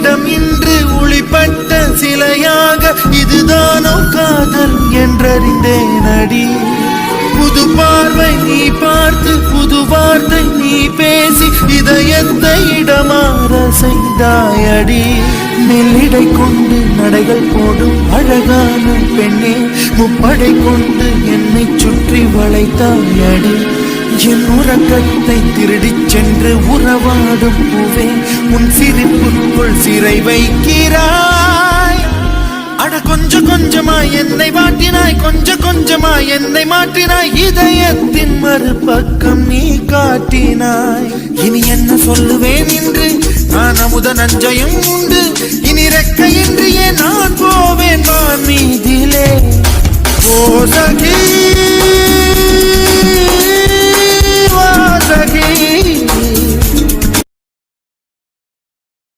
என்னிடம் இன்று ஒளிப்பட்ட சிலையாக இதுதானோ காதல் என்றறிந்தேன் அடி. புது பார்வை நீ பார்த்து புது வார்த்தை நீ பேசி இதயத்தை இடமாற செய்தாயடி. மெல்லிடை கொண்டு நடைகள் போடும் அழகான பெண்ணே, முப்படை கொண்டு என்னை சுற்றி வளைத்தாயடி. என் உறக்கத்தை திருடிச் சென்று உறவாடும் பூவே, உன் சிரிப்புக்குள் சிறை வைக்கிறாய். அட கொஞ்சம் கொஞ்சமாய் என்னை வாட்டினாய், கொஞ்சம் கொஞ்சமாய் என்னை மாற்றினாய், இதயத்தின் மறுபக்கம் நீ காட்டினாய். இனி என்ன சொல்லுவேன் இன்று, நான் அமுத நஞ்சையும் உண்டு, இனி ரெக்கையின்றியே நான் போவேன் வான் மீதிலே. ஓ சகி ஓ சகி